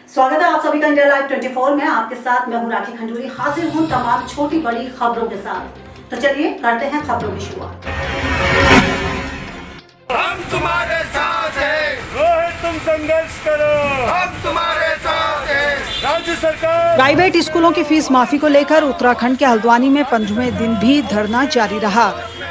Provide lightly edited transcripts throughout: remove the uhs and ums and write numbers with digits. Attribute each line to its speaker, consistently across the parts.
Speaker 1: स्वागत है आप सभी का इंडिया लाइव 24 में। आपके साथ मैं हूं राखी खंडूरी। हाजिर हूं तमाम छोटी बड़ी खबरों के साथ। तो चलिए करते हैं खबरों की शुरुआत।
Speaker 2: हम तुम्हारे साथ हैं, रोहित तुम संघर्ष करो, हम तुम्हारे साथ हैं। राज्य सरकार
Speaker 3: प्राइवेट स्कूलों की फीस माफी को लेकर उत्तराखंड के हल्द्वानी में 15वें दिन भी धरना जारी रहा।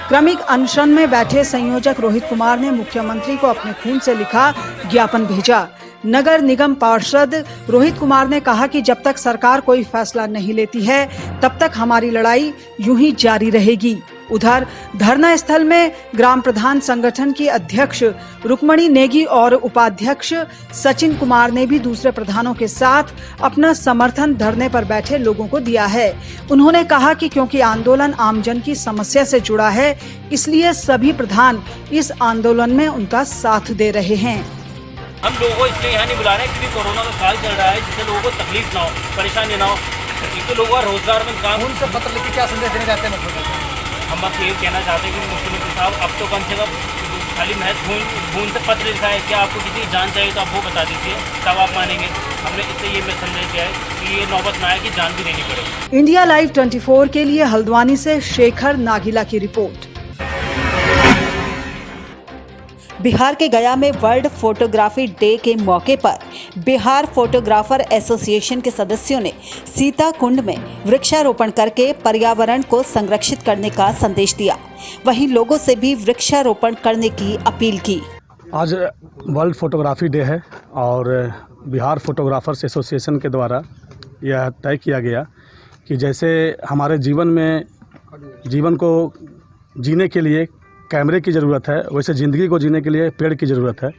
Speaker 3: क्रमिक अनशन में बैठे संयोजक रोहित कुमार ने मुख्यमंत्री को अपने खून से लिखा ज्ञापन भेजा। नगर निगम पार्षद रोहित कुमार ने कहा कि जब तक सरकार कोई फैसला नहीं लेती है तब तक हमारी लड़ाई यूं ही जारी रहेगी। उधर धरना स्थल में ग्राम प्रधान संगठन की अध्यक्ष रुक्मणी नेगी और उपाध्यक्ष सचिन कुमार ने भी दूसरे प्रधानों के साथ अपना समर्थन धरने पर बैठे लोगों को दिया है। उन्होंने कहा कि क्योंकि आंदोलन आमजन की समस्या से जुड़ा है, इसलिए सभी प्रधान इस आंदोलन में उनका साथ दे रहे हैं।
Speaker 4: हम लोगों को इसलिए यहाँ नहीं बुला रहे हैं क्योंकि कोरोना का काल चल रहा है, जिससे लोगों को तकलीफ ना हो, परेशानी ना हो, क्योंकि लोगों का रोजगार में काम।
Speaker 5: उनसे पत्र लिख के क्या संदेश देना चाहते हैं?
Speaker 4: हम बस ये कहना चाहते हैं कि मुख्यमंत्री साहब अब तो कम से कम खाली महज खून से पत्र लिखा है, क्या आपको किसी की जान चाहिए तो आप वो बता दीजिए, तब आप मानेंगे। हमने इससे ये संदेश दिया है कि ये नौबत ना आए कि जान भी देनी पड़े।
Speaker 3: इंडिया लाइव 24 के लिए हल्द्वानी से शेखर नागिला की रिपोर्ट। बिहार के गया में वर्ल्ड फोटोग्राफी डे के मौके पर बिहार फोटोग्राफर एसोसिएशन के सदस्यों ने सीता कुंड में वृक्षारोपण करके पर्यावरण को संरक्षित करने का संदेश दिया। वहीं लोगों से भी वृक्षारोपण करने की अपील की।
Speaker 6: आज वर्ल्ड फोटोग्राफी डे है और बिहार फोटोग्राफर्स एसोसिएशन के द्वारा यह तय किया गया कि जैसे हमारे जीवन को जीने के लिए कैमरे की ज़रूरत है, वैसे ज़िंदगी को जीने के लिए पेड़ की ज़रूरत है।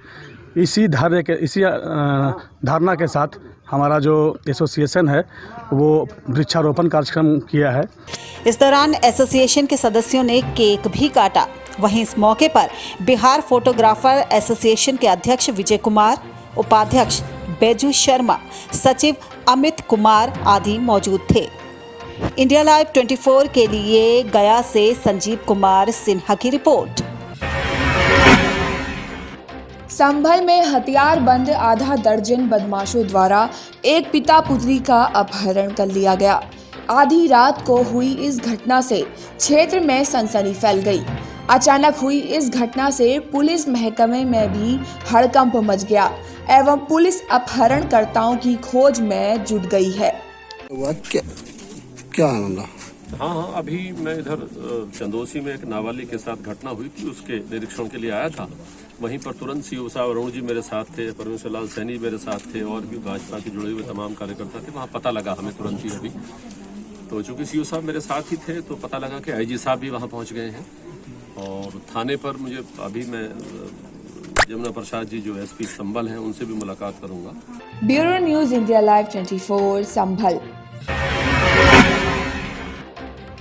Speaker 6: इसी धारणा के साथ हमारा जो एसोसिएशन है वो वृक्षारोपण कार्यक्रम किया है।
Speaker 3: इस दौरान एसोसिएशन के सदस्यों ने केक भी काटा। वहीं इस मौके पर बिहार फोटोग्राफर एसोसिएशन के अध्यक्ष विजय कुमार, उपाध्यक्ष बैजू शर्मा, सचिव अमित कुमार आदि मौजूद थे। इंडिया लाइव 24 के लिए गया से संजीव कुमार सिन्हा की रिपोर्ट।
Speaker 7: संभल में हथियार बंद आधा दर्जन बदमाशों द्वारा एक पिता पुत्री का अपहरण कर लिया गया। आधी रात को हुई इस घटना से क्षेत्र में सनसनी फैल गई। अचानक हुई इस घटना से पुलिस महकमे में भी हड़कंप मच गया एवं पुलिस अपहरणकर्ताओं की खोज में जुट गई है।
Speaker 8: क्या मामला?
Speaker 9: हाँ, अभी मैं इधर चंदोसी में एक नाबालिग के साथ घटना हुई थी, उसके निरीक्षण के लिए आया था। वहीं पर तुरंत सीओ साहब अरुण जी मेरे साथ थे, परमेश्वर लाल सैनी मेरे साथ थे और भी भाजपा के जुड़े हुए तमाम कार्यकर्ता थे। वहाँ पता लगा हमें तुरंत ही अभी, तो चूँकि सीओ साहब मेरे साथ ही थे तो पता लगा कि आईजी साहब भी वहाँ पहुँच गए हैं। और थाने पर मुझे अभी मैं जमुना प्रसाद जी जो एसपी संभल हैं उनसे भी मुलाकात करूँगा।
Speaker 7: ब्यूरो न्यूज़ इंडिया लाइव 24 संभल।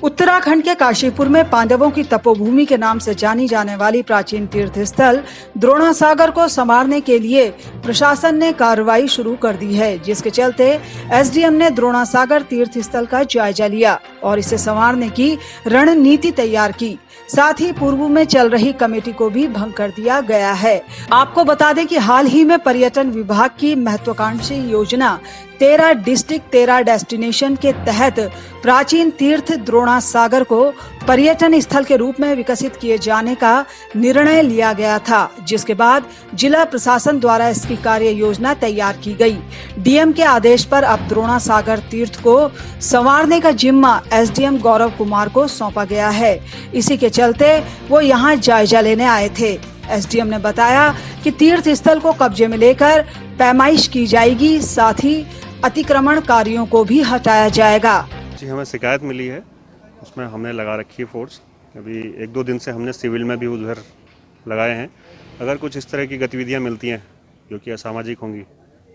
Speaker 3: उत्तराखंड के काशीपुर में पांडवों की तपोभूमि के नाम से जानी जाने वाली प्राचीन तीर्थ स्थल द्रोणासागर को संवारने के लिए प्रशासन ने कार्रवाई शुरू कर दी है, जिसके चलते एसडीएम ने द्रोणासागर तीर्थ स्थल का जायजा लिया और इसे संवारने की रणनीति तैयार की। साथ ही पूर्व में चल रही कमेटी को भी भंग कर दिया गया है। आपको बता दें कि हाल ही में पर्यटन विभाग की महत्वाकांक्षी योजना 13 डिस्ट्रिक्ट 13 डेस्टिनेशन के तहत प्राचीन तीर्थ द्रोणासागर को पर्यटन स्थल के रूप में विकसित किए जाने का निर्णय लिया गया था, जिसके बाद जिला प्रशासन द्वारा इसकी कार्य योजना तैयार की गई। डीएम के आदेश पर अब द्रोणासागर तीर्थ को संवारने का जिम्मा एसडीएम गौरव कुमार को सौंपा गया है। इसी के चलते वो यहाँ जायजा लेने आए थे। एसडीएम ने बताया कि तीर्थ स्थल को कब्जे में लेकर पैमाइश की जाएगी, साथ ही अतिक्रमणकारियों को भी हटाया जाएगा।
Speaker 10: जी, हमें शिकायत मिली है, उसमें हमने लगा रखी है फोर्स। अभी 1-2 दिन से हमने सिविल में भी उधर लगाए हैं। अगर कुछ इस तरह की गतिविधियां मिलती हैं जो कि असामाजिक होंगी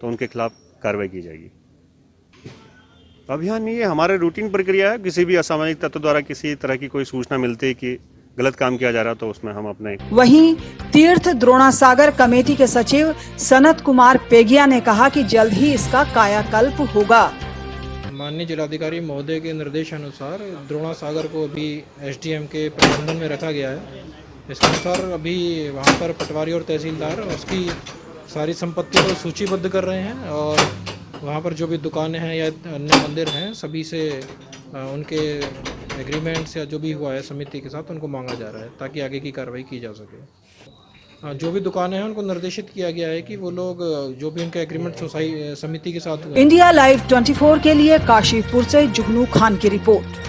Speaker 10: तो उनके खिलाफ कार्रवाई की जाएगी। अभियान ये हमारे रूटीन प्रक्रिया है। किसी भी असामाजिक तत्व द्वारा किसी तरह की कोई सूचना मिलती है कि गलत काम किया जा रहा है तो उसमें हम अपने
Speaker 3: वहीं तीर्थ द्रोणासागर कमेटी के सचिव सनत कुमार पेगिया ने कहा कि जल्द ही इसका कायाकल्प होगा।
Speaker 8: माननीय जिलाधिकारी महोदय के निर्देशानुसार द्रोणासागर को अभी एसडीएम के प्रबंधन में रखा गया है। इसके अनुसार अभी वहाँ पर पटवारी और तहसीलदार उसकी सारी संपत्ति को सूचीबद्ध कर रहे हैं और वहाँ पर जो भी दुकानें हैं या अन्य मंदिर हैं सभी से उनके एग्रीमेंट्स या जो भी हुआ है समिति के साथ उनको मांगा जा रहा है ताकि आगे की कार्रवाई की जा सके। जो भी दुकानें हैं उनको निर्देशित किया गया है कि वो लोग जो भी उनके एग्रीमेंट समिति के साथ हुए।
Speaker 3: इंडिया लाइव 24 के लिए काशीपुर से जुगनू खान की रिपोर्ट।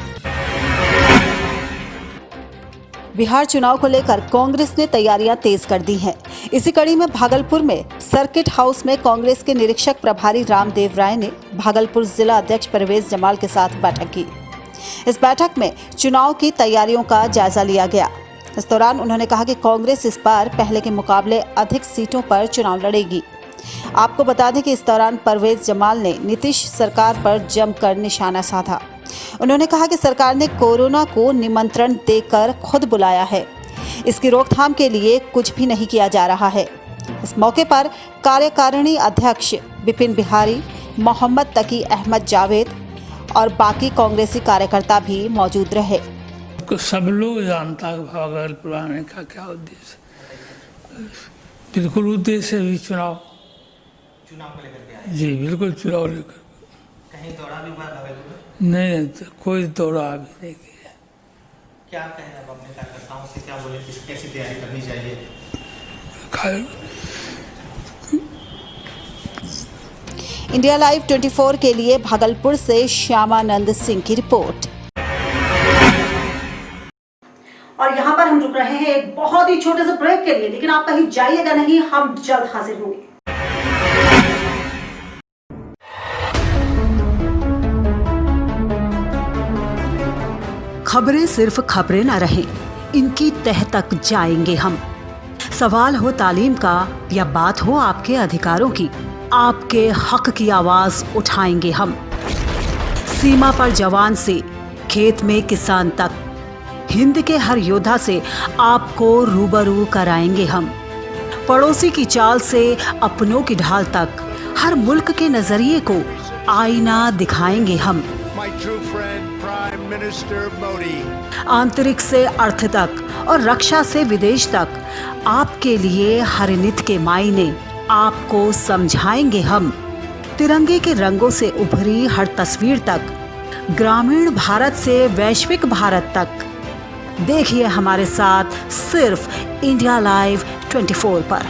Speaker 1: बिहार चुनाव को लेकर कांग्रेस ने तैयारियां तेज कर दी हैं। इसी कड़ी में भागलपुर में सर्किट हाउस में कांग्रेस के निरीक्षक प्रभारी रामदेव राय ने भागलपुर जिला अध्यक्ष परवेज जमाल के साथ बैठक की। इस बैठक में चुनाव की तैयारियों का जायजा लिया गया। इस दौरान उन्होंने कहा कि कांग्रेस इस बार पहले के मुकाबले अधिक सीटों पर चुनाव लड़ेगी। आपको बता दें कि इस दौरान परवेज जमाल ने नीतीश सरकार पर जमकर निशाना साधा। उन्होंने कहा कि सरकार ने कोरोना को निमंत्रण देकर खुद बुलाया है, इसकी रोकथाम के लिए कुछ भी नहीं किया जा रहा है। इस मौके पर कार्यकारिणी अध्यक्ष विपिन बिहारी, मोहम्मद तकी अहमद जावेद और बाकी कांग्रेसी कार्यकर्ता भी मौजूद रहे।
Speaker 11: सब लोग जानता है भागलपुर आने का क्या उद्देश्य। बिल्कुल उद्देश्य है चुनाव को लेकर। जी बिल्कुल चुनाव लेकर।
Speaker 5: कहीं दौरा भी हुआ भागलपुर में?
Speaker 11: नहीं कोई दौरा अभी नहीं किया।
Speaker 5: क्या कहें अब अपने कार्यकर्ताओं से, क्या बोले कैसी तैयारी करनी चाहिए?
Speaker 1: इंडिया लाइव 24 के लिए भागलपुर से श्यामानंद सिंह की रिपोर्ट। और यहाँ पर हम रुक रहे हैं एक बहुत ही छोटे से ब्रेक के लिए, लेकिन आप कहीं जाइएगा नहीं, हम जल्द हाजिर होंगे। खबरें सिर्फ खबरें न रहें, इनकी तह तक जाएंगे हम। सवाल हो तालीम का या बात हो आपके अधिकारों की, आपके हक की आवाज उठाएंगे हम। सीमा पर जवान से खेत में किसान तक, हिंद के हर योद्धा से आपको रूबरू कराएंगे हम। पड़ोसी की चाल से अपनों की ढाल तक, हर मुल्क के नजरिए को आईना दिखाएंगे हम। आंतरिक से अर्थ तक और रक्षा से विदेश तक, आपके लिए हर नित के मायने आपको समझाएंगे हम। तिरंगे के रंगों से उभरी हर तस्वीर तक, ग्रामीण भारत से वैश्विक भारत तक, देखिए हमारे साथ सिर्फ इंडिया लाइव 24 पर।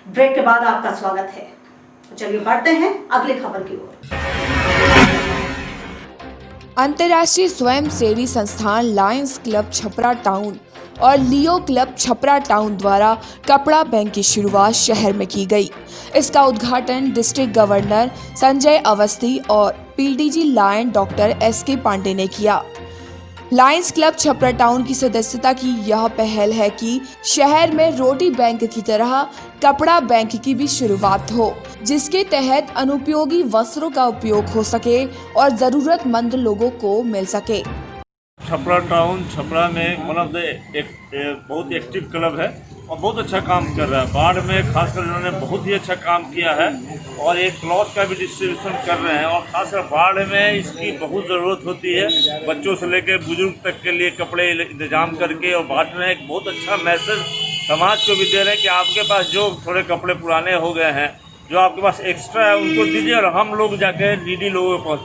Speaker 1: ब्रेक के बाद आपका स्वागत है। चलिए बढ़ते हैं अगली खबर की ओर।
Speaker 7: अंतर्राष्ट्रीय स्वयंसेवी संस्थान लायंस क्लब छपरा टाउन और लियो क्लब छपरा टाउन द्वारा कपड़ा बैंक की शुरुआत शहर में की गई। इसका उद्घाटन डिस्ट्रिक्ट गवर्नर संजय अवस्थी और PDG lion doctor SK Pande ने किया। लायंस क्लब छपरा टाउन की सदस्यता की यह पहल है कि शहर में रोटी बैंक की तरह कपड़ा बैंक की भी शुरुआत हो, जिसके तहत अनुपयोगी वस्त्रों का उपयोग हो सके और जरूरतमंद लोगों को मिल सके।
Speaker 2: छपरा टाउन छपरा में वन ऑफ द बहुत एक्टिव क्लब है और बहुत अच्छा काम कर रहा है। बाढ़ में खासकर इन्होंने बहुत ही अच्छा काम किया है और एक क्लॉथ का भी डिस्ट्रीब्यूशन कर रहे हैं और खासकर बाढ़ में इसकी बहुत ज़रूरत होती है। बच्चों से लेकर बुजुर्ग तक के लिए कपड़े इंतजाम करके और बांटना एक बहुत अच्छा मैसेज समाज को भी दे रहे हैं कि आपके पास जो थोड़े कपड़े पुराने हो गए हैं, जो आपके पास एक्स्ट्रा है, उनको दीजिए और हम लोग जाके नीडी लोगों को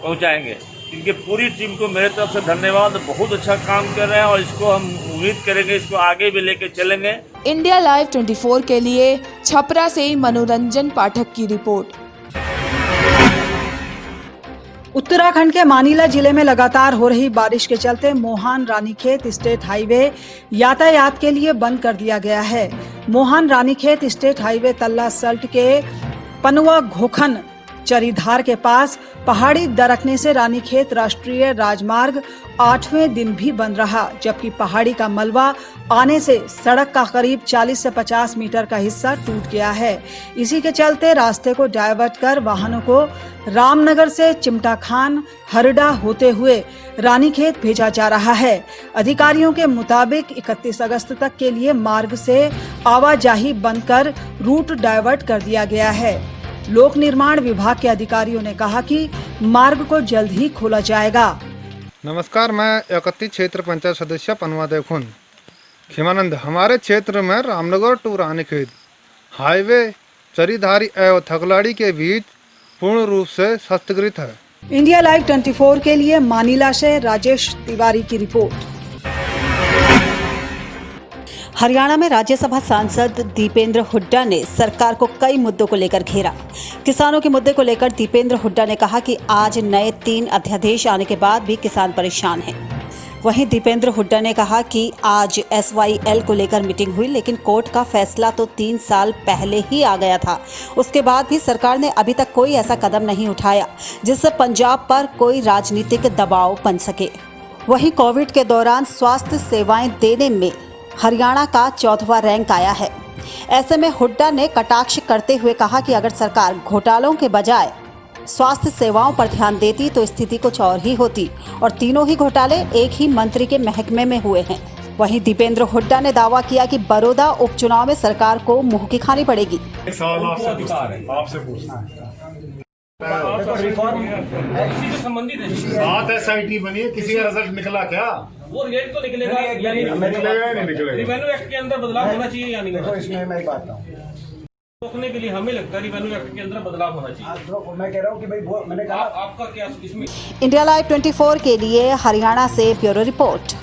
Speaker 2: पहुँचाएँगे। इनकी पूरी टीम को मेरे तरफ से धन्यवाद। बहुत अच्छा काम कर रहे हैं और इसको हम उम्मीद करेंगे इसको आगे भी लेके चलेंगे।
Speaker 7: इंडिया लाइव 24 के लिए छपरा से मनोरंजन पाठक की रिपोर्ट।
Speaker 3: उत्तराखंड के मानीला जिले में लगातार हो रही बारिश के चलते मोहान रानीखेत स्टेट हाईवे यातायात के लिए बंद कर दिया गया है। मोहान रानीखेत स्टेट हाईवे तल्ला सल्ट के पनवा घोखन चरीधार के पास पहाड़ी दरकने से रानीखेत राष्ट्रीय राजमार्ग 8वें दिन भी बंद रहा, जबकि पहाड़ी का मलबा आने से सड़क का करीब 40 से 50 मीटर का हिस्सा टूट गया है। इसी के चलते रास्ते को डायवर्ट कर वाहनों को रामनगर से चिमटा खान हरडा होते हुए रानीखेत भेजा जा रहा है। अधिकारियों के मुताबिक 31 अगस्त तक के लिए मार्ग से आवाजाही बंद कर रूट डायवर्ट कर दिया गया है। लोक निर्माण विभाग के अधिकारियों ने कहा कि मार्ग को जल्द ही खोला जाएगा।
Speaker 12: नमस्कार, मैं 31 क्षेत्र पंचायत सदस्य पनवा देवखुन खिमानंद। हमारे क्षेत्र में रामनगर टू रानीखेत हाईवे चरीधारी एवं थकलाड़ी के बीच पूर्ण रूप से क्षतिग्रस्त है।
Speaker 3: इंडिया लाइव 24 के लिए मानीला से राजेश तिवारी की रिपोर्ट।
Speaker 1: हरियाणा में राज्यसभा सांसद दीपेंद्र हुड्डा ने सरकार को कई मुद्दों को लेकर घेरा। किसानों के मुद्दे को लेकर दीपेंद्र हुड्डा ने कहा कि आज नए 3 अध्यादेश आने के बाद भी किसान परेशान हैं। वहीं दीपेंद्र हुड्डा ने कहा कि आज SYL को लेकर मीटिंग हुई, लेकिन कोर्ट का फैसला तो 3 साल पहले ही आ गया था। उसके बाद भी सरकार ने अभी तक कोई ऐसा कदम नहीं उठाया जिससे पंजाब पर कोई राजनीतिक दबाव बन सके। वहीं कोविड के दौरान स्वास्थ्य सेवाएं देने में हरियाणा का 4वां रैंक आया है। ऐसे में हुड्डा ने कटाक्ष करते हुए कहा कि अगर सरकार घोटालों के बजाय स्वास्थ्य सेवाओं पर ध्यान देती तो स्थिति कुछ और ही होती, और तीनों ही घोटाले एक ही मंत्री के महकमे में हुए हैं। वहीं दीपेंद्र हुड्डा ने दावा किया कि बड़ौदा उपचुनाव में सरकार को मुंह की खानी पड़ेगी।
Speaker 12: SIT बनी है, किसी का रिजल्ट निकला क्या?
Speaker 4: वो रेट तो निकलेगा, रिवेन्यू एक्ट के अंदर बदलाव होना चाहिए या नहीं? इसमें मैं बात रोकने के लिए हमें लगता है रिवेन्यू एक्ट के अंदर बदलाव होना चाहिए। मैं कह रहा हूँ कि भाई मैंने कहा आपका क्या इसमें।
Speaker 1: इंडिया लाइव 24 के लिए हरियाणा से ब्यूरो रिपोर्ट।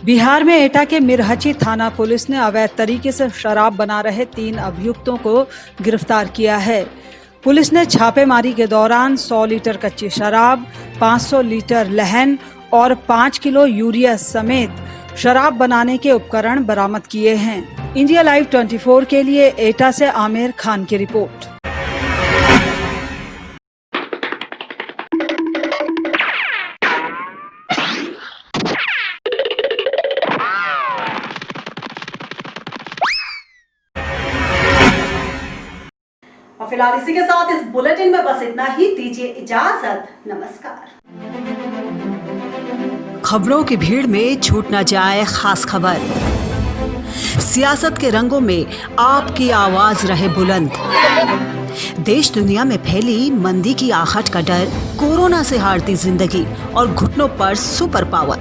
Speaker 3: बिहार में एटा के मिरहची थाना पुलिस ने अवैध तरीके से शराब बना रहे 3 अभियुक्तों को गिरफ्तार किया है। पुलिस ने छापेमारी के दौरान 100 लीटर कच्ची शराब, 500 लीटर लहन और 5 किलो यूरिया समेत शराब बनाने के उपकरण बरामद किए हैं। इंडिया लाइव 24 के लिए एटा से आमिर खान की रिपोर्ट।
Speaker 1: और फिलहाल इसी के साथ इस बुलेटिन में बस इतना ही। दीजिए इजाजत, नमस्कार। खबरों की भीड़ में छूट न जाए खास खबर। सियासत के रंगों में आपकी आवाज रहे बुलंद। देश दुनिया में फैली मंदी की आहट का डर, कोरोना से हारती जिंदगी और घुटनों पर सुपर पावर।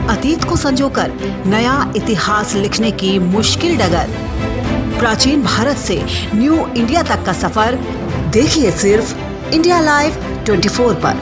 Speaker 1: अतीत को संजोकर नया इतिहास लिखने की मुश्किल डगर। प्राचीन भारत से न्यू इंडिया तक का सफर देखिए सिर्फ इंडिया लाइव 24 पर।